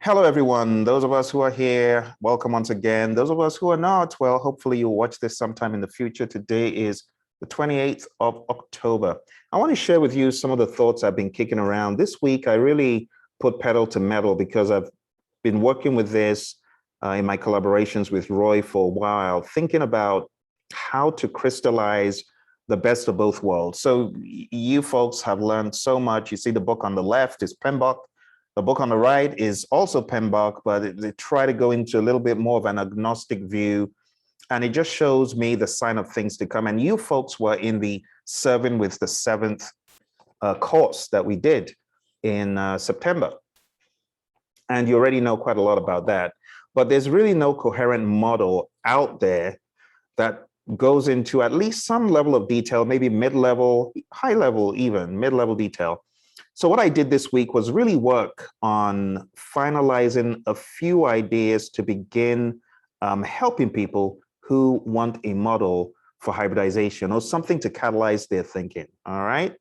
Hello, everyone. Those of us who are here, welcome once again. Those of us who are not, well, hopefully you'll watch this sometime in the future. Today is the 28th of October. I want to share with you some of the thoughts I've been kicking around. This week, I really put pedal to metal because I've been working with this in my collaborations with Roy for a while, thinking about how to crystallize the best of both worlds. So you folks have learned so much. You see the book on the left is PMBOK. The book on the right is also PMBOK, but they try to go into a little bit more of an agnostic view. And it just shows me the sign of things to come. And you folks were in the Serving with the Seventh course that we did in September. And you already know quite a lot about that. But there's really no coherent model out there that goes into at least some level of detail, maybe mid-level, high level even, mid-level detail. So what I did this week was really work on finalizing a few ideas to begin helping people who want a model for hybridization or something to catalyze their thinking, all right?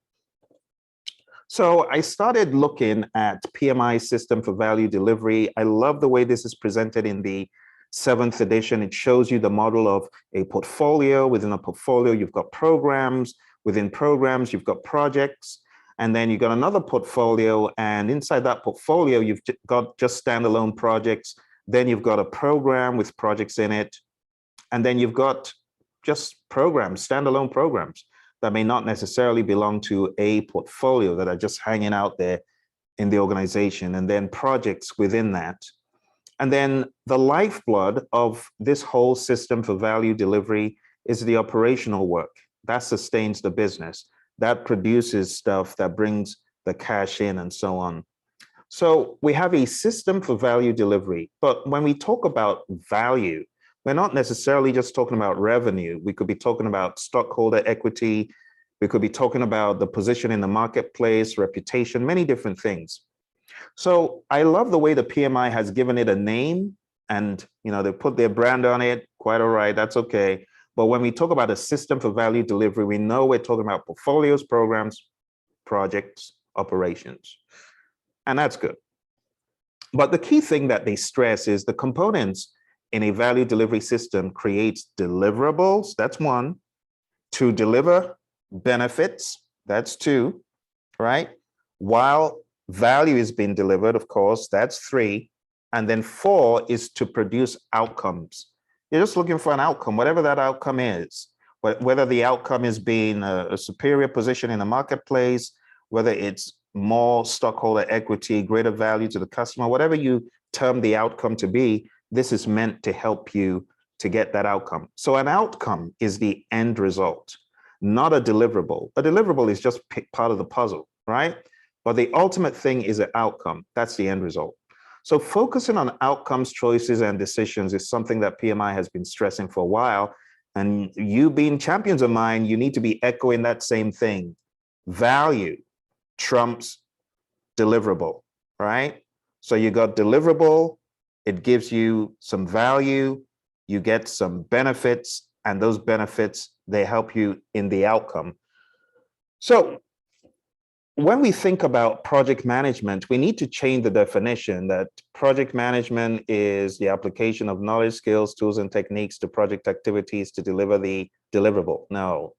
So I started looking at PMI System for Value Delivery. I love the way this is presented in the 7th edition. It shows you the model of a portfolio. Within a portfolio, you've got programs. Within programs, you've got projects. And then you've got another portfolio, and inside that portfolio, you've got just standalone projects. Then you've got a program with projects in it. And then you've got just programs, standalone programs that may not necessarily belong to a portfolio that are just hanging out there in the organization, and then projects within that. And then the lifeblood of this whole system for value delivery is the operational work that sustains the business, that produces stuff that brings the cash in and so on. So we have a system for value delivery, but when we talk about value, we're not necessarily just talking about revenue. We could be talking about stockholder equity. We could be talking about the position in the marketplace, reputation, many different things. So I love the way the PMI has given it a name, and they put their brand on it. Quite all right, that's okay. But when we talk about a system for value delivery, we know we're talking about portfolios, programs, projects, operations, and that's good. But the key thing that they stress is the components in a value delivery system creates deliverables, that's one, to deliver benefits, that's two, right? While value is being delivered, of course, that's three, and then four is to produce outcomes. You're just looking for an outcome, whatever that outcome is, whether the outcome is being a superior position in the marketplace, whether it's more stockholder equity, greater value to the customer, whatever you term the outcome to be, this is meant to help you to get that outcome. So an outcome is the end result, not a deliverable. A deliverable is just part of the puzzle, right? But the ultimate thing is an outcome. That's the end result. So focusing on outcomes, choices, and decisions is something that PMI has been stressing for a while. And you being champions of mine, you need to be echoing that same thing. Value trumps deliverable, right? So you got deliverable, it gives you some value, you get some benefits, and those benefits, they help you in the outcome. So when we think about project management, we need to change the definition that project management is the application of knowledge, skills, tools, and techniques to project activities to deliver the deliverable. No,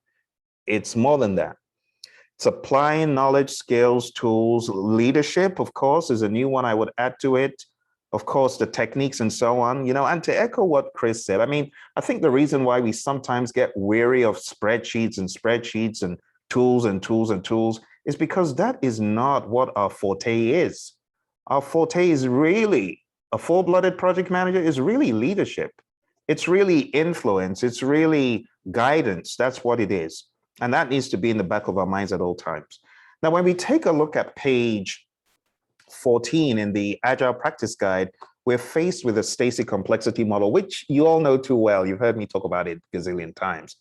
it's more than that. It's applying knowledge, skills, tools, leadership, of course, is a new one I would add to it. Of course, the techniques and so on, and to echo what Chris said, I think the reason why we sometimes get weary of spreadsheets and tools and tools and tools is because that is not what our forte is. Our forte is really, a full-blooded project manager is really leadership. It's really influence. It's really guidance. That's what it is. And that needs to be in the back of our minds at all times. Now, when we take a look at page 14 in the Agile Practice Guide, we're faced with a Stacy complexity model, which you all know too well. You've heard me talk about it a gazillion times.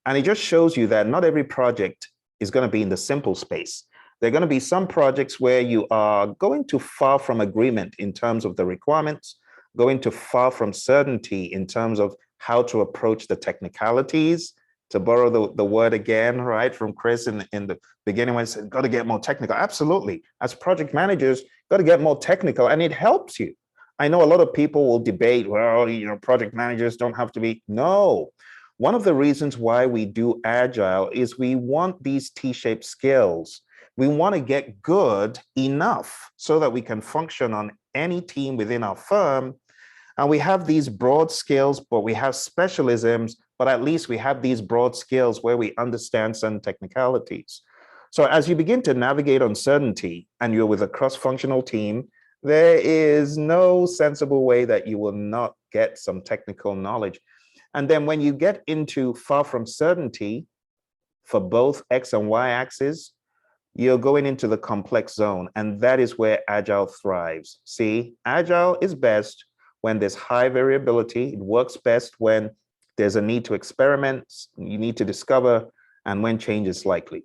And it just shows you that not every project is going to be in the simple space. There are going to be some projects where you are going too far from agreement in terms of the requirements, going too far from certainty in terms of how to approach the technicalities, to borrow the word again, right, from Chris in the beginning when he said, got to get more technical. Absolutely. As project managers, got to get more technical, and it helps you. I know a lot of people will debate, well, project managers don't have to be. No. One of the reasons why we do Agile is we want these T-shaped skills. We want to get good enough so that we can function on any team within our firm. And we have these broad skills, but we have specialisms, but at least we have these broad skills where we understand some technicalities. So as you begin to navigate uncertainty and you're with a cross-functional team, there is no sensible way that you will not get some technical knowledge. And then when you get into far from certainty for both X and Y axes, you're going into the complex zone. And that is where Agile thrives. See, Agile is best when there's high variability. It works best when there's a need to experiment, you need to discover, and when change is likely.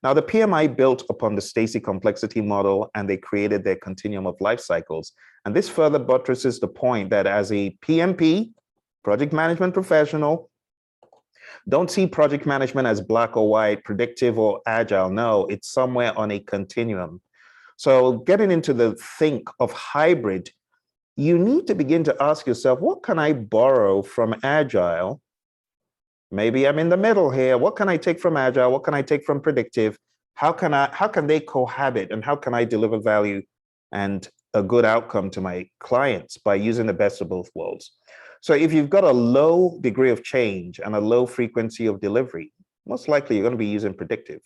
Now, the PMI built upon the Stacy complexity model, and they created their continuum of life cycles. And this further buttresses the point that as a PMP, project management professional, don't see project management as black or white, predictive or agile. No, it's somewhere on a continuum. So getting into the think of hybrid, you need to begin to ask yourself, what can I borrow from agile? Maybe I'm in the middle here. What can I take from agile? What can I take from predictive? How can they cohabit, and how can I deliver value and a good outcome to my clients by using the best of both worlds? So if you've got a low degree of change and a low frequency of delivery, most likely you're going to be using predictive.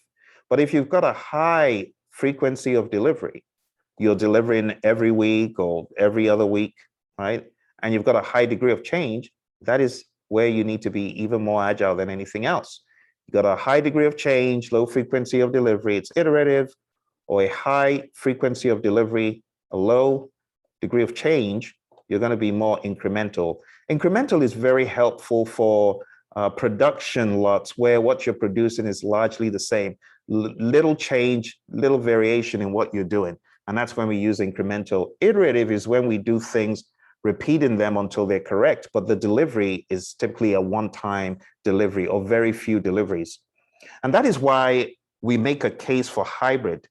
But if you've got a high frequency of delivery, you're delivering every week or every other week, right? And you've got a high degree of change, that is where you need to be even more agile than anything else. You got a high degree of change, low frequency of delivery, it's iterative, or a high frequency of delivery, a low degree of change, you're going to be more incremental. Incremental is very helpful for production lots where what you're producing is largely the same. Little change, little variation in what you're doing. And that's when we use incremental. Iterative is when we do things, repeating them until they're correct, but the delivery is typically a one-time delivery or very few deliveries. And that is why we make a case for hybrid.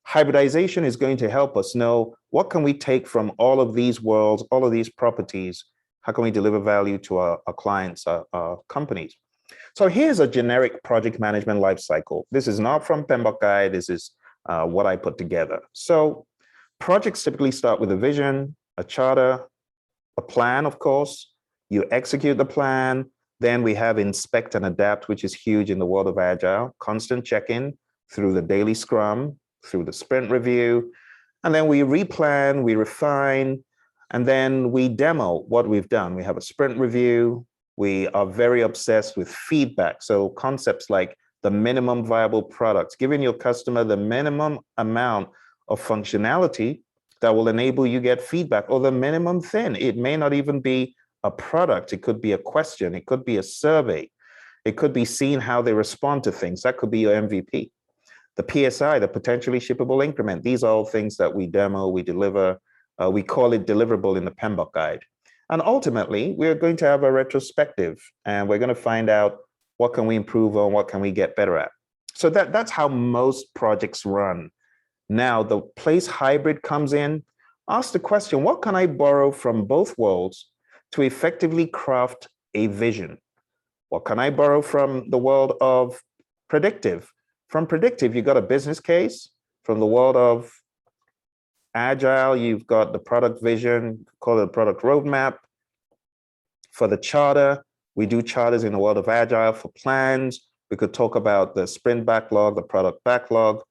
Hybridization is going to help us know what can we take from all of these worlds, all of these properties, how can we deliver value to our clients, our companies. So here's a generic project management lifecycle. This is not from PMBOK Guide, this is what I put together. So projects typically start with a vision, a charter, a plan, of course. You execute the plan. Then we have inspect and adapt, which is huge in the world of Agile. Constant check-in through the daily scrum, through the sprint review. And then we replan, we refine, and then we demo what we've done. We have a sprint review. We are very obsessed with feedback. So concepts like the minimum viable product, giving your customer the minimum amount of functionality that will enable you get feedback, or the minimum thing. It may not even be a product. It could be a question. It could be a survey. It could be seeing how they respond to things. That could be your MVP. The PSI, the potentially shippable increment. These are all things that we demo, we deliver. We call it deliverable in the PMBOK Guide. And ultimately, we're going to have a retrospective, and we're going to find out what can we improve on, what can we get better at. So that's how most projects run. Now, the place hybrid comes in, ask the question, what can I borrow from both worlds to effectively craft a vision? What can I borrow from the world of predictive? From predictive, you've got a business case. From the world of Agile, you've got the product vision, call it a product roadmap. For the charter, we do charters in the world of Agile. For plans, we could talk about the sprint backlog, the product backlog.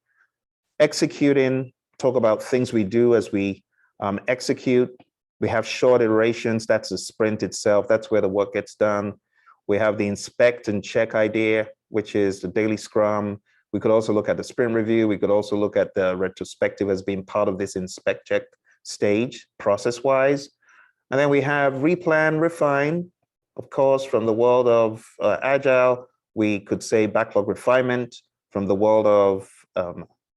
Executing, talk about things we do as we execute. We have short iterations, that's the sprint itself, that's where the work gets done. We have the inspect and check idea, which is the daily scrum. We could also look at the sprint review. We could also look at the retrospective as being part of this inspect check stage, process-wise. And then we have replan, refine. Of course, from the world of Agile, we could say backlog refinement. From the world of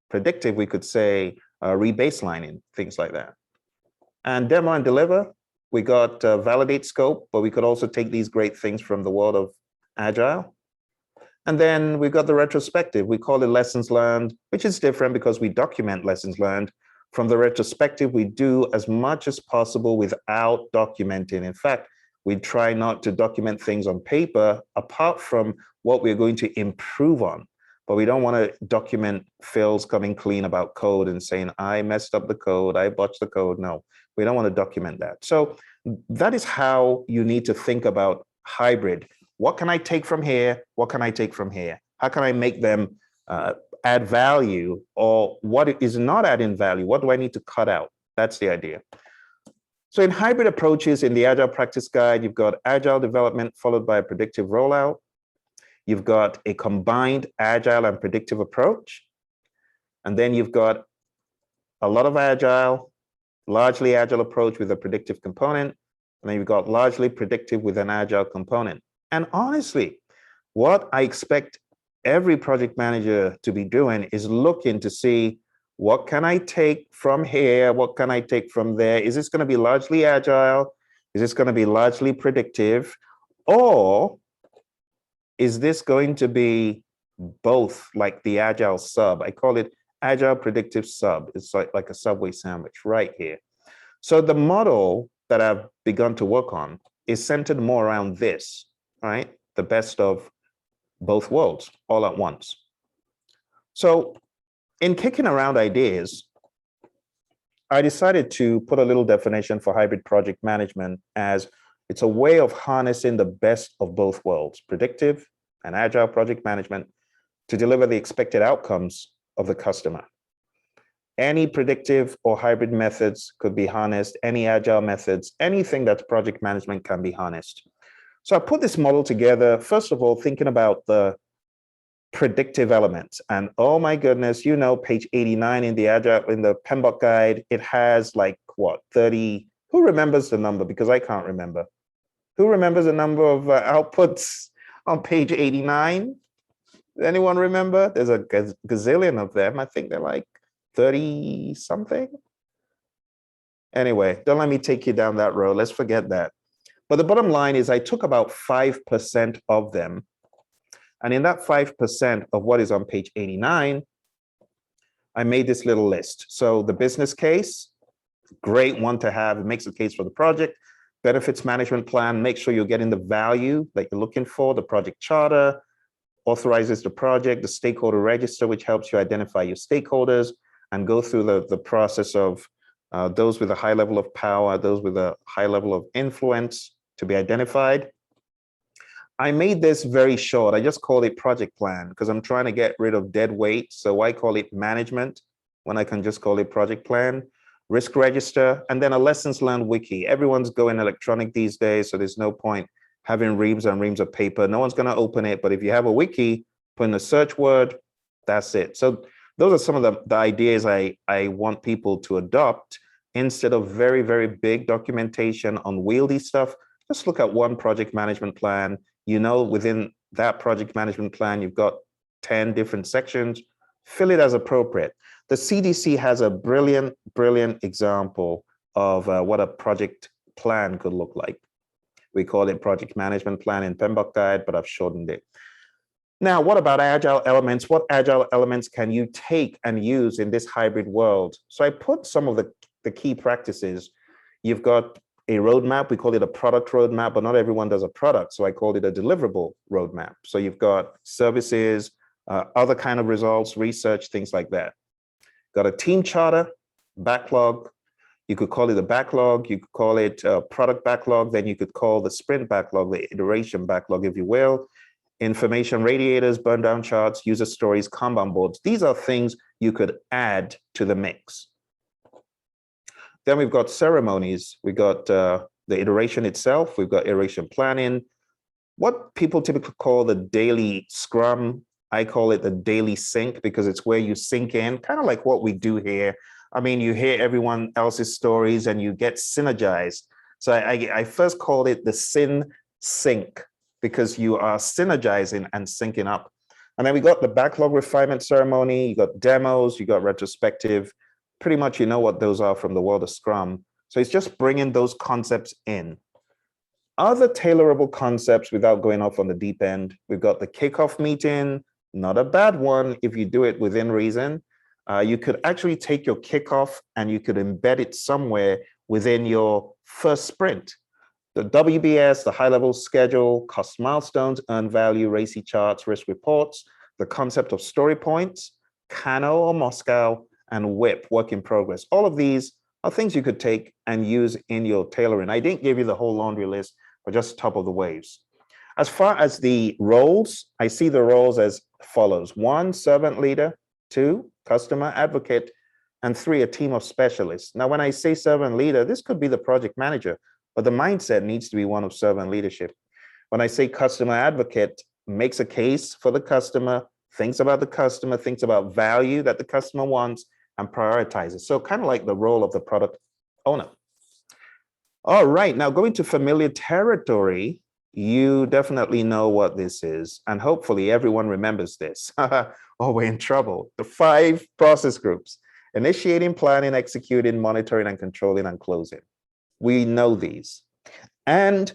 predictive, we could say rebaselining, things like that. And demo and deliver, we got validate scope, but we could also take these great things from the world of Agile. And then we've got the retrospective. We call it lessons learned, which is different because we document lessons learned. From the retrospective, we do as much as possible without documenting. In fact, we try not to document things on paper apart from what we're going to improve on. But we don't want to document fails coming clean about code and saying, I messed up the code, I botched the code. No, we don't want to document that. So that is how you need to think about hybrid. What can I take from here? What can I take from here? How can I make them add value, or what is not adding value? What do I need to cut out? That's the idea. So in hybrid approaches in the Agile Practice Guide, you've got Agile development followed by a predictive rollout. You've got a combined Agile and predictive approach. And then you've got a lot of Agile, largely Agile approach with a predictive component. And then you've got largely predictive with an Agile component. And honestly, what I expect every project manager to be doing is looking to see, what can I take from here? What can I take from there? Is this going to be largely Agile? Is this going to be largely predictive? Or is this going to be both, like the Agile sub? I call it Agile predictive sub. It's like a Subway sandwich right here. So the model that I've begun to work on is centered more around this, right? The best of both worlds all at once. So in kicking around ideas, I decided to put a little definition for hybrid project management as it's a way of harnessing the best of both worlds, predictive and Agile project management, to deliver the expected outcomes of the customer. Any predictive or hybrid methods could be harnessed, any Agile methods, anything that's project management can be harnessed. So I put this model together, first of all, thinking about the predictive elements. And oh my goodness, you know, page 89 in the Agile, in the PMBOK guide, it has like what, 30, who remembers the number? Because I can't remember. Who remembers the number of outputs on page 89? Anyone remember? There's a gazillion of them. I think they're like 30 something. Anyway, don't let me take you down that road. Let's forget that. But the bottom line is I took about 5% of them. And in that 5% of what is on page 89, I made this little list. So the business case, great one to have. It makes a case for the project. Benefits management plan, make sure you're getting the value that you're looking for. The project charter authorizes the project. The stakeholder register, which helps you identify your stakeholders and go through the process of those with a high level of power, those with a high level of influence to be identified. I made this very short. I just call it project plan because I'm trying to get rid of dead weight. So I call it management when I can just call it project plan, risk register, and then a lessons learned wiki. Everyone's going electronic these days, so there's no point having reams and reams of paper. No one's going to open it. But if you have a wiki, put in a search word, that's it. So those are some of the ideas I want people to adopt instead of very, very big documentation, unwieldy stuff. Just look at one project management plan. You know, within that project management plan, you've got 10 different sections. Fill it as appropriate. The CDC has a brilliant, brilliant example of what a project plan could look like. We call it project management plan in PMBOK guide, but I've shortened it. Now, what about Agile elements? What Agile elements can you take and use in this hybrid world? So I put some of the key practices. You've got a roadmap. We call it a product roadmap, but not everyone does a product. So I called it a deliverable roadmap. So you've got services, other kind of results, research, things like that. Got a team charter, backlog. You could call it a backlog. You could call it a product backlog. Then you could call the sprint backlog, the iteration backlog, if you will. Information radiators, burn down charts, user stories, Kanban boards. These are things you could add to the mix. Then we've got ceremonies. We've got the iteration itself. We've got iteration planning. What people typically call the daily scrum, I call it the daily sync because it's where you sink in, kind of like what we do here. I mean, you hear everyone else's stories and you get synergized. So I first called it the sync because you are synergizing and syncing up. And then we got the backlog refinement ceremony. You got demos, you got retrospective. Pretty much you know what those are from the world of Scrum. So it's just bringing those concepts in. Other tailorable concepts without going off on the deep end. We've got the kickoff meeting, not a bad one if you do it within reason. You could actually take your kickoff and you could embed it somewhere within your first sprint. The WBS, the high-level schedule, cost milestones, earn value, RACI charts, risk reports, the concept of story points, Kano or Moscow, and WIP, work in progress. All of these are things you could take and use in your tailoring. I didn't give you the whole laundry list, but just top of the waves. As far as the roles, I see the roles as follows. 1, servant leader. 2, customer advocate. And 3, a team of specialists. Now, when I say servant leader, this could be the project manager, but the mindset needs to be one of servant leadership. When I say customer advocate, makes a case for the customer, thinks about the customer, thinks about value that the customer wants, and prioritizes. So kind of like the role of the product owner. All right, now going to familiar territory, you definitely know what this is, and hopefully everyone remembers this. Oh, we're in trouble. The 5 process groups: initiating, planning, executing, monitoring, and controlling, and closing. We know these. And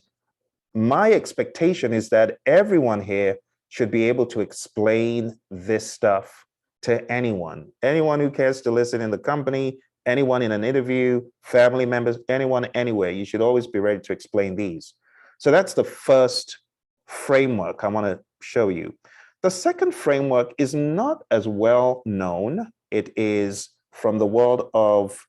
my expectation is that everyone here should be able to explain this stuff to anyone who cares to listen in the company, anyone in an interview, family members, anyone, anywhere. You should always be ready to explain these. So that's the first framework I want to show you. The second framework is not as well known. It is from the world of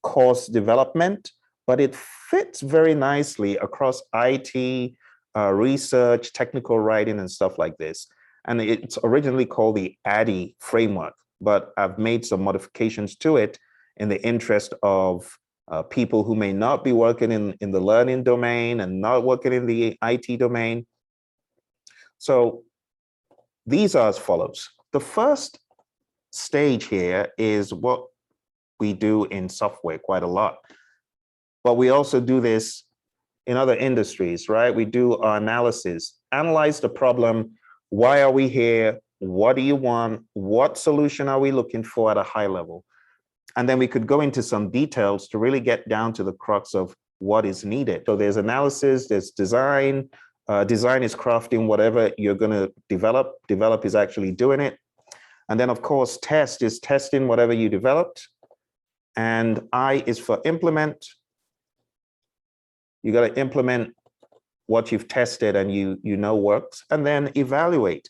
course development, but it fits very nicely across IT, research, technical writing, and stuff like this. And it's originally called the ADDIE framework, but I've made some modifications to it in the interest of people who may not be working in the learning domain and not working in the IT domain. So these are as follows. The first stage here is what we do in software quite a lot. But we also do this in other industries, right? We do our analysis, analyze the problem. Why are we here? What do you want? What solution are we looking for at a high level? And then we could go into some details to really get down to the crux of what is needed. So there's analysis, there's design. Design is crafting whatever you're going to develop. Develop is actually doing it. And then, of course, test is testing whatever you developed. And I is for implement. You got to implement what you've tested and you know works, and then evaluate.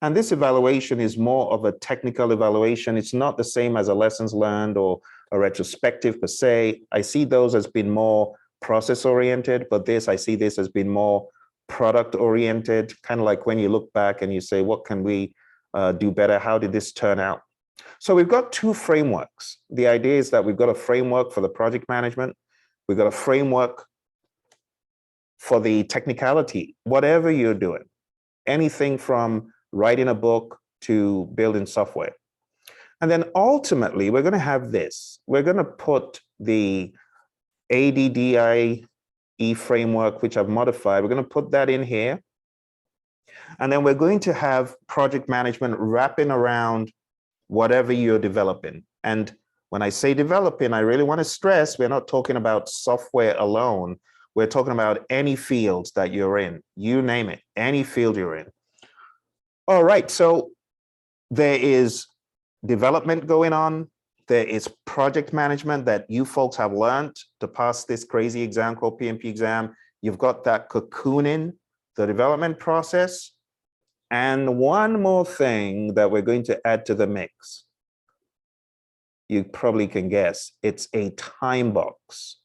And this evaluation is more of a technical evaluation. It's not the same as a lessons learned or a retrospective per se. I see those as being more process oriented, but I see this as being more product oriented, kind of like when you look back and you say, what can we do better? How did this turn out? So we've got 2 frameworks. The idea is that we've got a framework for the project management. We've got a framework for the technicality, whatever you're doing, anything from writing a book to building software. And then ultimately, we're going to have this. We're going to put the ADDIE framework, which I've modified. We're going to put that in here. And then we're going to have project management wrapping around whatever you're developing. And when I say developing, I really want to stress, we're not talking about software alone. We're talking about any fields that you're in, you name it, any field you're in. All right, so there is development going on. There is project management that you folks have learned to pass this crazy exam called PMP exam. You've got that cocooning, the development process. And one more thing that we're going to add to the mix. You probably can guess, it's a time box.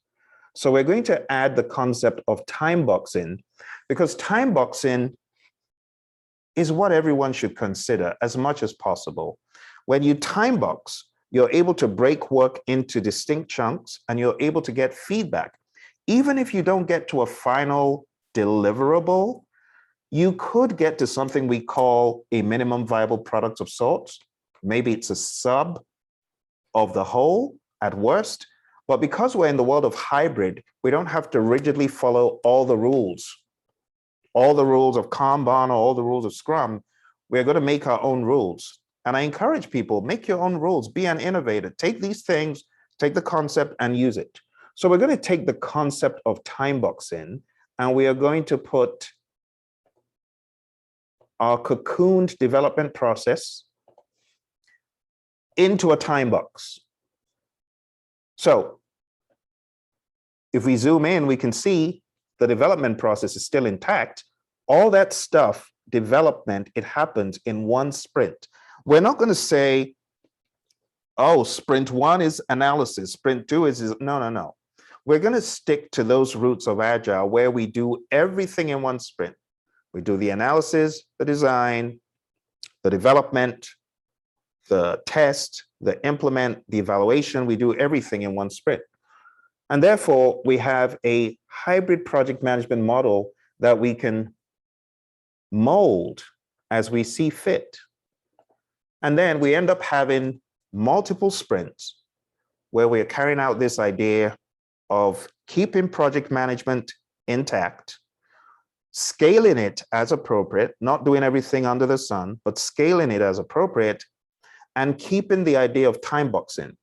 So we're going to add the concept of time boxing, because time boxing is what everyone should consider as much as possible. When you time box, you're able to break work into distinct chunks and you're able to get feedback. Even if you don't get to a final deliverable, you could get to something we call a minimum viable product of sorts. Maybe it's a sub of the whole at worst. But because we're in the world of hybrid, we don't have to rigidly follow all the rules of Kanban or all the rules of Scrum. We're going to make our own rules. And I encourage people, make your own rules, be an innovator, take these things, take the concept and use it. So we're going to take the concept of time boxing and we are going to put our cocooned development process into a time box. So if we zoom in, we can see the development process is still intact. All that stuff, development, it happens in one sprint. We're not going to say, oh, sprint 1 is analysis, sprint 2 is no. We're going to stick to those roots of Agile where we do everything in one sprint. We do the analysis, the design, the development, the test, the implement, the evaluation. We do everything in one sprint. And therefore, we have a hybrid project management model that we can mold as we see fit. And then we end up having multiple sprints where we're carrying out this idea of keeping project management intact, scaling it as appropriate, not doing everything under the sun, but scaling it as appropriate, and keeping the idea of time boxing.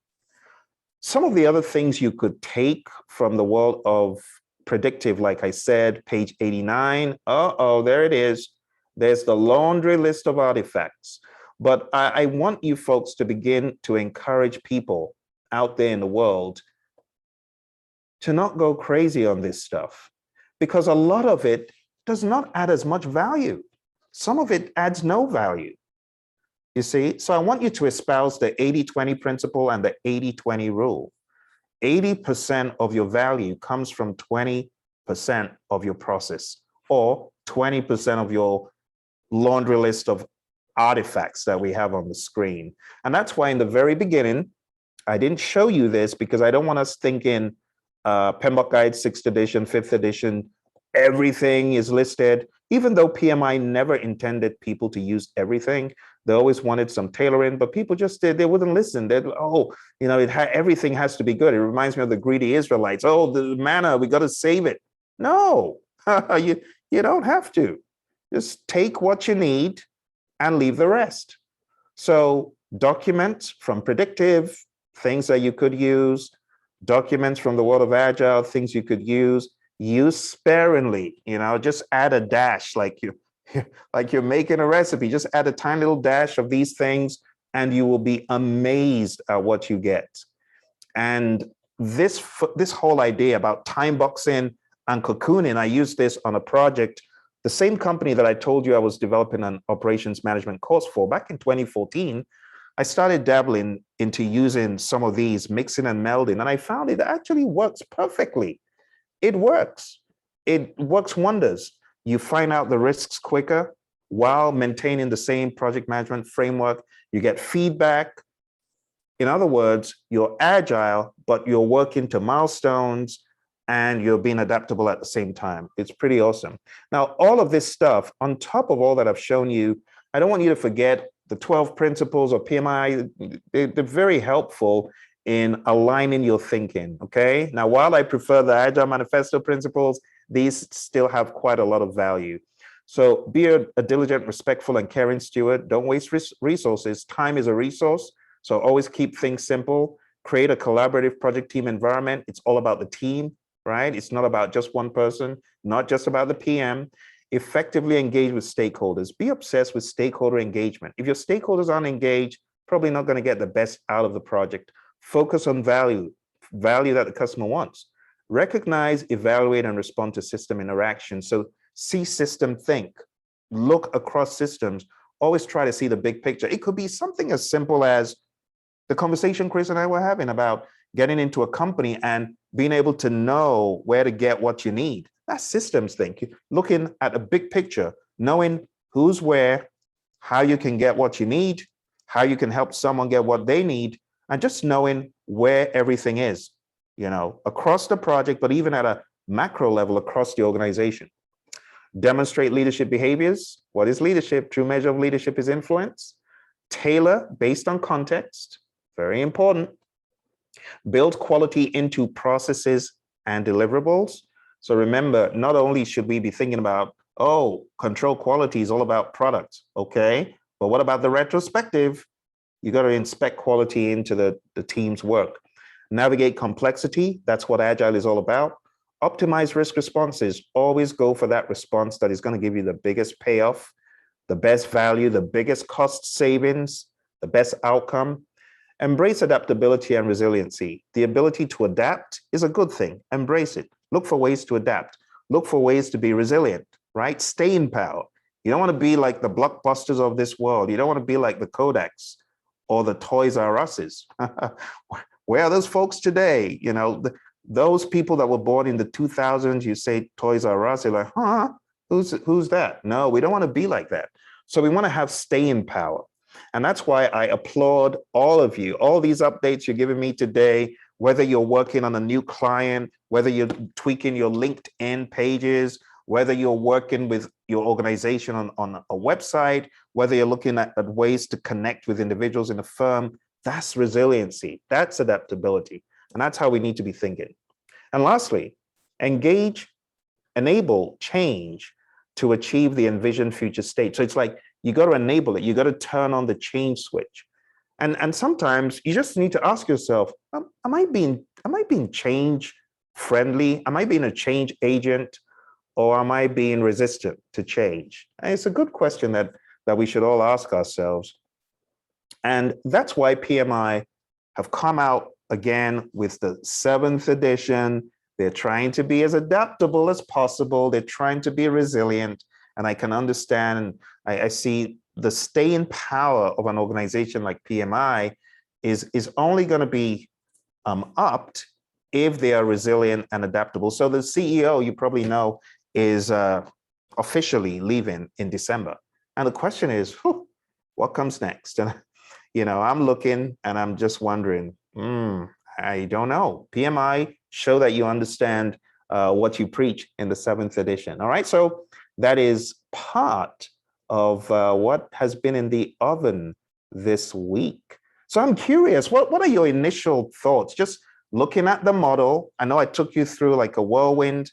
Some of the other things you could take from the world of predictive, like I said, page 89, there it is. There's the laundry list of artifacts. But I want you folks to begin to encourage people out there in the world to not go crazy on this stuff, because a lot of it does not add as much value. Some of it adds no value. You see, so I want you to espouse the 80-20 principle and the 80-20 rule. 80% of your value comes from 20% of your process, or 20% of your laundry list of artifacts that we have on the screen. And that's why in the very beginning, I didn't show you this because I don't want us thinking PMBOK Guide 6th edition, 5th edition, everything is listed. Even though PMI never intended people to use everything, they always wanted some tailoring, but people just did, they wouldn't listen. They'd, everything has to be good. It reminds me of the greedy Israelites. Oh, the manna, we got to save it. No, you don't have to. Just take what you need and leave the rest. So documents from predictive, things that you could use, documents from the world of Agile, things you could use sparingly, just add a dash like you're making a recipe, just add a tiny little dash of these things and you will be amazed at what you get. And this whole idea about time boxing and cocooning, I used this on a project, the same company that I told you I was developing an operations management course for back in 2014. I started dabbling into using some of these, mixing and melding, and I found it actually works perfectly. It works. It works wonders. You find out the risks quicker while maintaining the same project management framework. You get feedback. In other words, you're agile, but you're working to milestones and you're being adaptable at the same time. It's pretty awesome. Now, all of this stuff, on top of all that I've shown you, I don't want you to forget the 12 principles of PMI. They're very helpful in aligning your thinking, okay? Now, while I prefer the Agile Manifesto principles, these still have quite a lot of value. So be a diligent, respectful, and caring steward. Don't waste resources. Time is a resource, so always keep things simple. Create a collaborative project team environment. It's all about the team, right? It's not about just one person, not just about the PM. Effectively engage with stakeholders. Be obsessed with stakeholder engagement. If your stakeholders aren't engaged, probably not going to get the best out of the project. Focus on value that the customer wants. Recognize, evaluate, and respond to system interaction. So see system think, look across systems, always try to see the big picture. It could be something as simple as the conversation Chris and I were having about getting into a company and being able to know where to get what you need. That's systems think, looking at a big picture, knowing who's where, how you can get what you need, how you can help someone get what they need, and just knowing where everything is, across the project, but even at a macro level across the organization. Demonstrate leadership behaviors. What is leadership? True measure of leadership is influence. Tailor based on context. Very important. Build quality into processes and deliverables. So remember, not only should we be thinking about, control quality is all about products, okay? But what about the retrospective? You got to inspect quality into the team's work. Navigate complexity. That's what Agile is all about. Optimize risk responses. Always go for that response that is going to give you the biggest payoff, the best value, the biggest cost savings, the best outcome. Embrace adaptability and resiliency. The ability to adapt is a good thing. Embrace it. Look for ways to adapt. Look for ways to be resilient, right? Stay in power. You don't want to be like the Blockbusters of this world. You don't want to be like the Kodaks or the Toys R Us's. Where are those folks today? You know, those people that were born in the 2000s, you say Toys R Us, they're like, huh? Who's that? No, we don't want to be like that. So we want to have staying power. And that's why I applaud all of you, all these updates you're giving me today, whether you're working on a new client, whether you're tweaking your LinkedIn pages, whether you're working with your organization on a website, whether you're looking at ways to connect with individuals in a firm, that's resiliency, that's adaptability. And that's how we need to be thinking. And lastly, enable change to achieve the envisioned future state. So it's like, you got to enable it. You got to turn on the change switch. And sometimes you just need to ask yourself, am I being change friendly? Am I being a change agent? Or am I being resistant to change? And it's a good question that we should all ask ourselves. And that's why PMI have come out again with the 7th edition. They're trying to be as adaptable as possible. They're trying to be resilient. And I can understand, I see the staying power of an organization like PMI is only going to be upped if they are resilient and adaptable. So the CEO, you probably know, is officially leaving in December. And the question is, what comes next? And, you know, I'm looking and I'm just wondering, I don't know. PMI, show that you understand what you preach in the 7th edition. All right, so that is part of what has been in the oven this week. So I'm curious, what are your initial thoughts? Just looking at the model, I know I took you through like a whirlwind.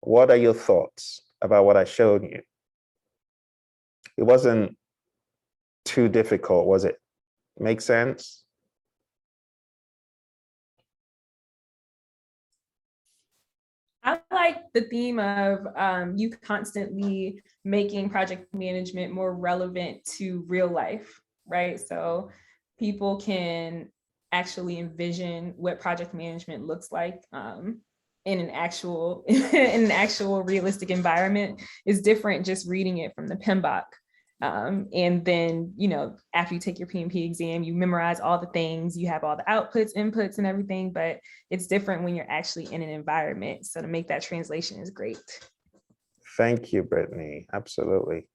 What are your thoughts about what I showed you? It wasn't too difficult, was it? Make sense? I like the theme of you constantly making project management more relevant to real life, right? So people can actually envision what project management looks like in an actual realistic environment. Is different just reading it from the PMBOK. And then, you know, after you take your PMP exam, you memorize all the things, you have all the outputs, inputs, and everything, but it's different when you're actually in an environment. So to make that translation is great. Thank you, Brittany. Absolutely.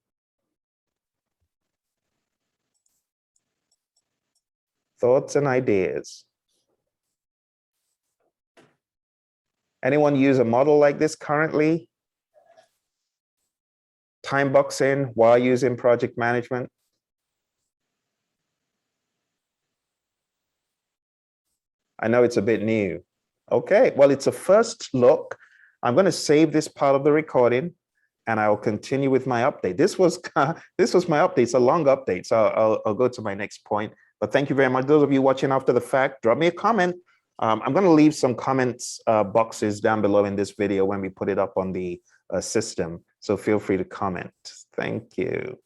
Thoughts and ideas. Anyone use a model like this currently? Timeboxing while using project management? I know it's a bit new. Okay, well, it's a first look. I'm going to save this part of the recording and I will continue with my update. This was my update. It's a long update, so I'll go to my next point. But thank you very much. Those of you watching after the fact, drop me a comment. I'm going to leave some comments boxes down below in this video when we put it up on the system. So feel free to comment. Thank you.